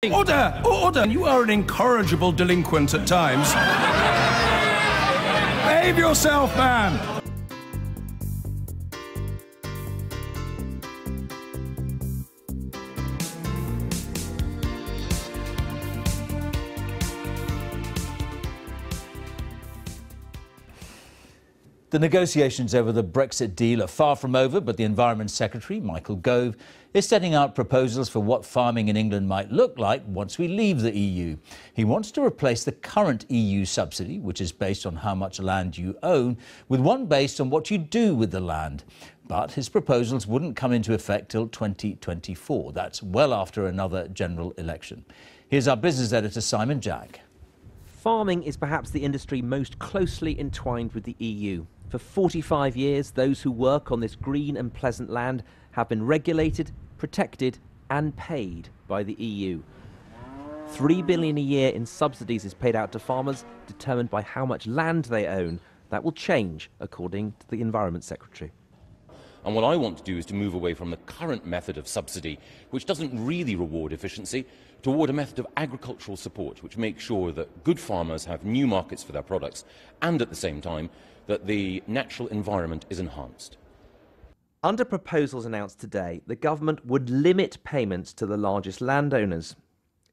Order! Order! You are an incorrigible delinquent at times. Behave yourself, man! The negotiations over the Brexit deal are far from over, but the Environment Secretary, Michael Gove, is setting out proposals for what farming in England might look like once we leave the EU. He wants to replace the current EU subsidy, which is based on how much land you own, with one based on what you do with the land. But his proposals wouldn't come into effect till 2024. That's well after another general election. Here's our business editor, Simon Jack. Farming is perhaps the industry most closely entwined with the EU. For 45 years, those who work on this green and pleasant land have been regulated, protected and paid by the EU. £3 billion a year in subsidies is paid out to farmers, determined by how much land they own. That will change, according to the Environment Secretary. And what I want to do is to move away from the current method of subsidy, which doesn't really reward efficiency, toward a method of agricultural support, which makes sure that good farmers have new markets for their products and at the same time that the natural environment is enhanced. Under proposals announced today, the government would limit payments to the largest landowners.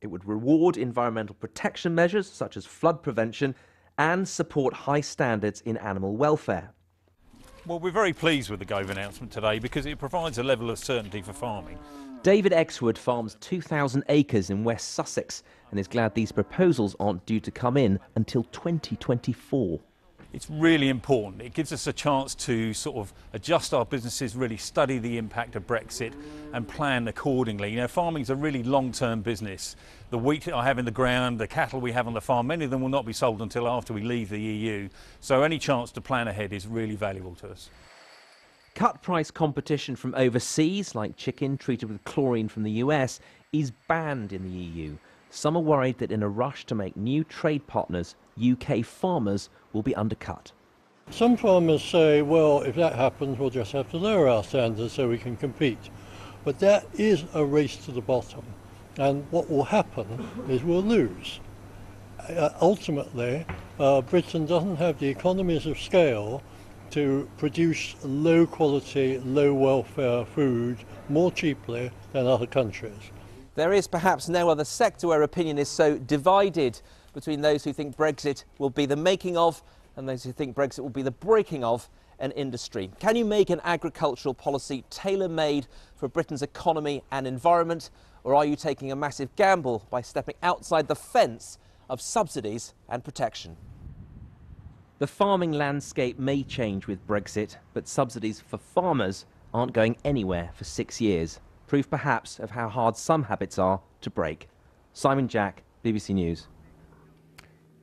It would reward environmental protection measures such as flood prevention and support high standards in animal welfare. Well, we're very pleased with the Gove announcement today because it provides a level of certainty for farming. David Exwood farms 2,000 acres in West Sussex and is glad these proposals aren't due to come in until 2024. It's really important. It gives us a chance to sort of adjust our businesses, really study the impact of Brexit and plan accordingly. You know, farming is a really long-term business. The wheat I have in the ground, the cattle we have on the farm, many of them will not be sold until after we leave the EU. So any chance to plan ahead is really valuable to us. Cut price competition from overseas, like chicken treated with chlorine from the US, is banned in the EU. Some are worried that in a rush to make new trade partners, UK farmers will be undercut. Some farmers say, well, if that happens, we'll just have to lower our standards so we can compete. But that is a race to the bottom. And what will happen is we'll lose. Ultimately, Britain doesn't have the economies of scale to produce low quality, low welfare food more cheaply than other countries. There is perhaps no other sector where opinion is so divided between those who think Brexit will be the making of and those who think Brexit will be the breaking of an industry. Can you make an agricultural policy tailor-made for Britain's economy and environment, or are you taking a massive gamble by stepping outside the fence of subsidies and protection? The farming landscape may change with Brexit, but subsidies for farmers aren't going anywhere for 6 years. Proof perhaps of how hard some habits are to break. Simon Jack, BBC News.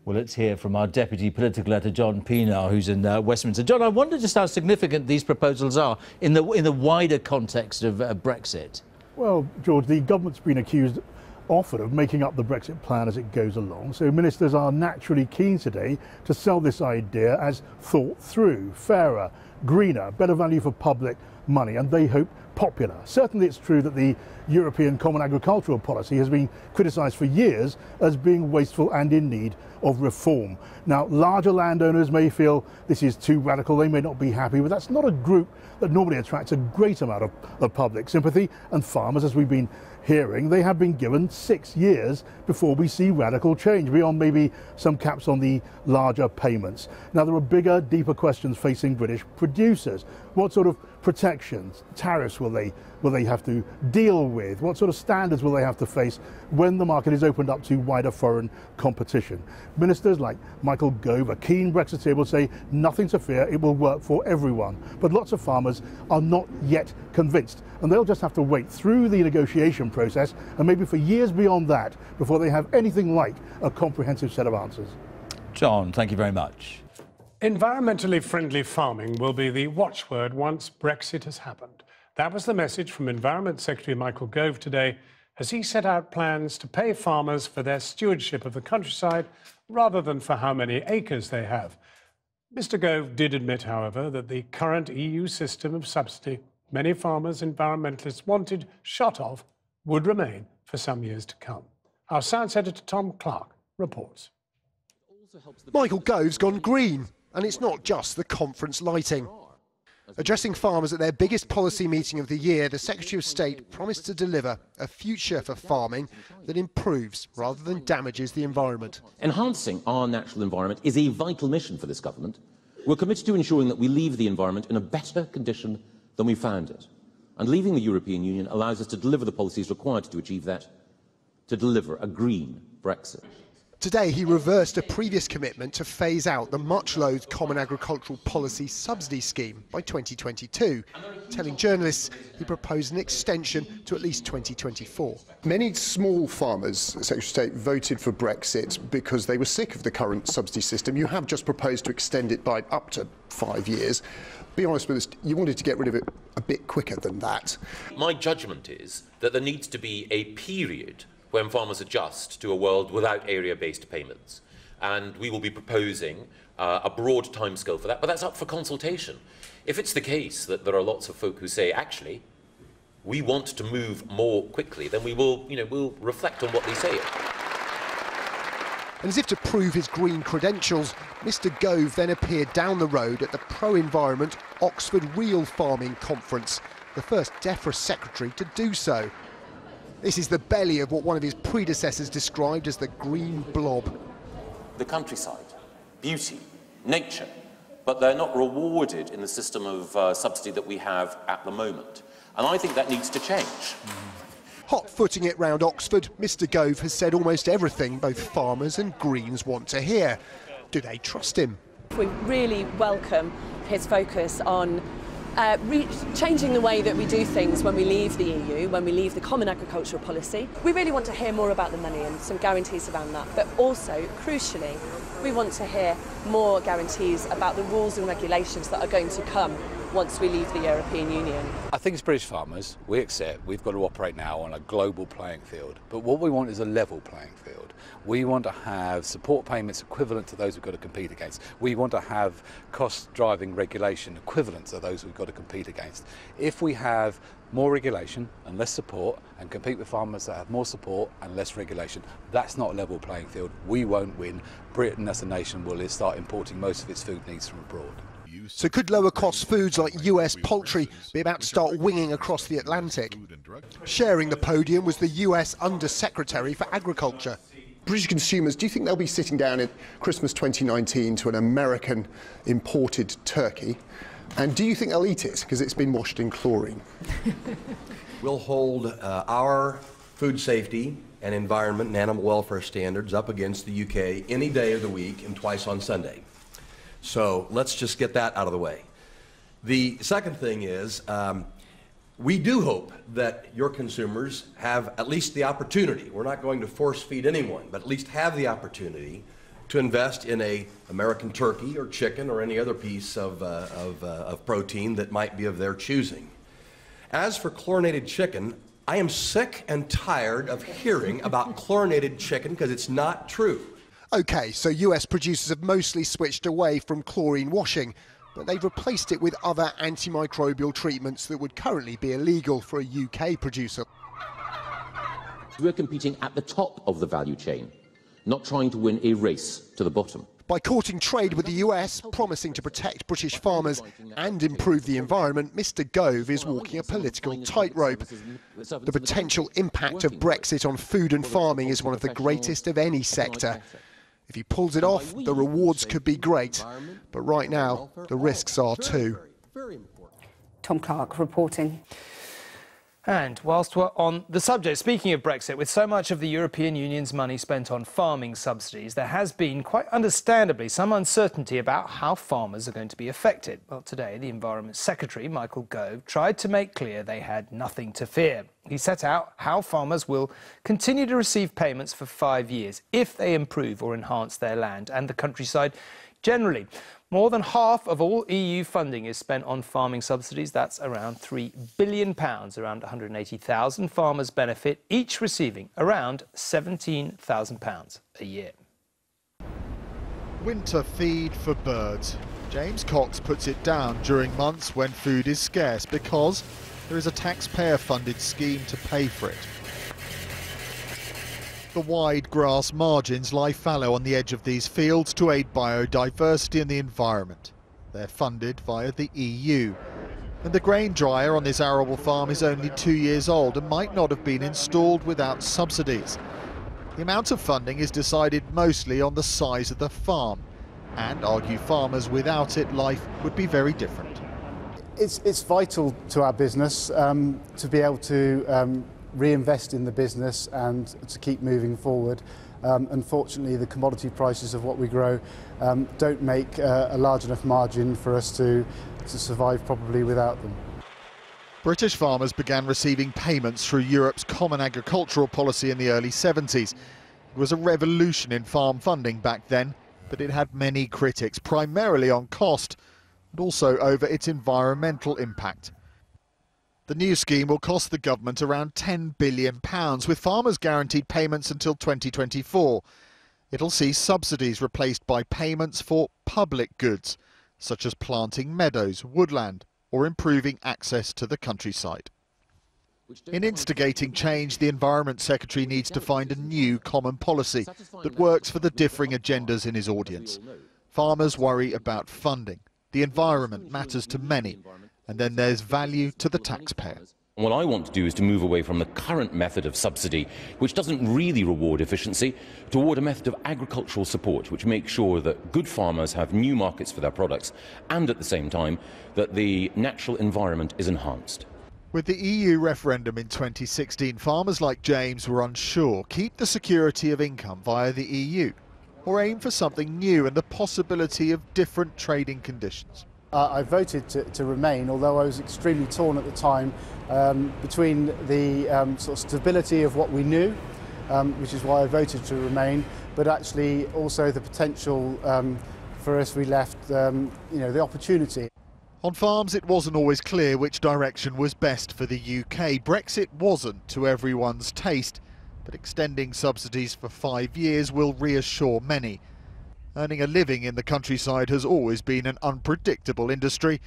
Well, let's hear from our Deputy Political Editor, John Pienaar, who's in Westminster. John, I wonder just how significant these proposals are in the wider context of Brexit. Well, George, the government's been accused often of making up the Brexit plan as it goes along. So ministers are naturally keen today to sell this idea as thought through, fairer, greener, better value for public money, and they hope popular. Certainly it's true that the European Common Agricultural Policy has been criticised for years as being wasteful and in need of reform. Now, larger landowners may feel this is too radical, they may not be happy, but that's not a group that normally attracts a great amount of public sympathy, and farmers, as we've been hearing, they have been given 6 years before we see radical change, beyond maybe some caps on the larger payments. Now, there are bigger, deeper questions facing British producers. What sort of protections, tariffs will they have to deal with? What sort of standards will they have to face when the market is opened up to wider foreign competition? Ministers like Michael Gove, a keen Brexiteer, will say nothing to fear, it will work for everyone. But lots of farmers are not yet convinced, and they'll just have to wait through the negotiation process and maybe for years beyond that before they have anything like a comprehensive set of answers. John, thank you very much. Environmentally friendly farming will be the watchword once Brexit has happened. That was the message from Environment Secretary Michael Gove today as he set out plans to pay farmers for their stewardship of the countryside rather than for how many acres they have. Mr. Gove did admit, however, that the current EU system of subsidy many farmers environmentalists wanted shot of would remain for some years to come. Our science editor Tom Clark reports. Michael Gove's gone green, and it's not just the conference lighting. Addressing farmers at their biggest policy meeting of the year, the Secretary of State promised to deliver a future for farming that improves rather than damages the environment. Enhancing our natural environment is a vital mission for this government. We're committed to ensuring that we leave the environment in a better condition than we found it. And leaving the European Union allows us to deliver the policies required to achieve that, to deliver a green Brexit. Today, he reversed a previous commitment to phase out the much-loathed Common Agricultural Policy subsidy scheme by 2022, telling journalists he proposed an extension to at least 2024. Many small farmers, Secretary of State, voted for Brexit because they were sick of the current subsidy system. You have just proposed to extend it by up to 5 years. Be honest with us, you wanted to get rid of it a bit quicker than that. My judgment is that there needs to be a period when farmers adjust to a world without area-based payments. And we will be proposing a broad timescale for that, but that's up for consultation. If it's the case that there are lots of folk who say, actually, we want to move more quickly, then we will, we'll reflect on what they say. And as if to prove his green credentials, Mr Gove then appeared down the road at the pro-environment Oxford Real Farming Conference, the first DEFRA secretary to do so. This is the belly of what one of his predecessors described as the green blob. The countryside, beauty, nature, but they're not rewarded in the system of subsidy that we have at the moment. And I think that needs to change. Hot-footing it round Oxford, Mr Gove has said almost everything both farmers and Greens want to hear. Do they trust him? We really welcome his focus on changing the way that we do things when we leave the EU, when we leave the Common Agricultural Policy. We really want to hear more about the money and some guarantees around that, but also, crucially, we want to hear more guarantees about the rules and regulations that are going to come once we leave the European Union. I think as British farmers, we accept we've got to operate now on a global playing field, but what we want is a level playing field. We want to have support payments equivalent to those we've got to compete against. We want to have cost-driving regulation equivalent to those we've got to compete against. If we have more regulation and less support and compete with farmers that have more support and less regulation, that's not a level playing field. We won't win. Britain as a nation will start importing most of its food needs from abroad. So could lower-cost foods like US poultry be about to start winging across the Atlantic? Sharing the podium was the US Under-Secretary for Agriculture. British consumers, do you think they'll be sitting down in Christmas 2019 to an American imported turkey? And do you think they'll eat it because it's been washed in chlorine? We'll hold our food safety and environment and animal welfare standards up against the UK any day of the week and twice on Sunday. So let's just get that out of the way. The second thing is, we do hope that your consumers have at least the opportunity, we're not going to force feed anyone, but at least have the opportunity to invest in a American turkey or chicken or any other piece of protein that might be of their choosing. As for chlorinated chicken, I am sick and tired of hearing about chlorinated chicken because it's not true. OK, so US producers have mostly switched away from chlorine washing, but they've replaced it with other antimicrobial treatments that would currently be illegal for a UK producer. We're competing at the top of the value chain, not trying to win a race to the bottom. By courting trade with the US, promising to protect British farmers and improve the environment, Mr Gove is walking a political tightrope. The potential impact of Brexit on food and farming is one of the greatest of any sector. If he pulls it off, the rewards could be great, but right now, the risks are too. Tom Clark reporting. And whilst we're on the subject, speaking of Brexit, with so much of the European Union's money spent on farming subsidies, there has been, quite understandably, some uncertainty about how farmers are going to be affected. Well, today, the Environment Secretary, Michael Gove, tried to make clear they had nothing to fear. He set out how farmers will continue to receive payments for 5 years if they improve or enhance their land and the countryside generally. More than half of all EU funding is spent on farming subsidies. That's around £3 billion. Around 180,000 farmers benefit, each receiving around £17,000 a year. Winter feed for birds. James Cox puts it down during months when food is scarce because there is a taxpayer-funded scheme to pay for it. The wide grass margins lie fallow on the edge of these fields to aid biodiversity and the environment. They're funded via the EU. And the grain dryer on this arable farm is only 2 years old and might not have been installed without subsidies. The amount of funding is decided mostly on the size of the farm, and, argue farmers, without it life would be very different. It's vital to our business to be able to reinvest in the business and to keep moving forward. Unfortunately, the commodity prices of what we grow don't make a large enough margin for us to survive properly without them. British farmers began receiving payments through Europe's common agricultural policy in the early 70s. It was a revolution in farm funding back then, but it had many critics, primarily on cost and also over its environmental impact. The new scheme will cost the government around £10 billion, with farmers guaranteed payments until 2024. It'll see subsidies replaced by payments for public goods, such as planting meadows, woodland, or improving access to the countryside. In instigating change, the Environment Secretary needs to find a new common policy that works for the differing agendas in his audience. Farmers worry about funding. The environment matters to many, and then there's value to the taxpayer. What I want to do is to move away from the current method of subsidy, which doesn't really reward efficiency, toward a method of agricultural support, which makes sure that good farmers have new markets for their products, and at the same time that the natural environment is enhanced. With the EU referendum in 2016, farmers like James were unsure: keep the security of income via the EU, or aim for something new and the possibility of different trading conditions. I voted to remain, although I was extremely torn at the time between the sort of stability of what we knew, which is why I voted to remain, but actually also the potential for us we left, the opportunity. On farms, it wasn't always clear which direction was best for the UK. Brexit wasn't to everyone's taste, but extending subsidies for 5 years will reassure many. Earning a living in the countryside has always been an unpredictable industry,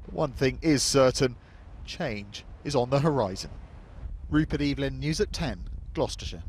but one thing is certain: change is on the horizon. Rupert Evelyn, News at 10, Gloucestershire.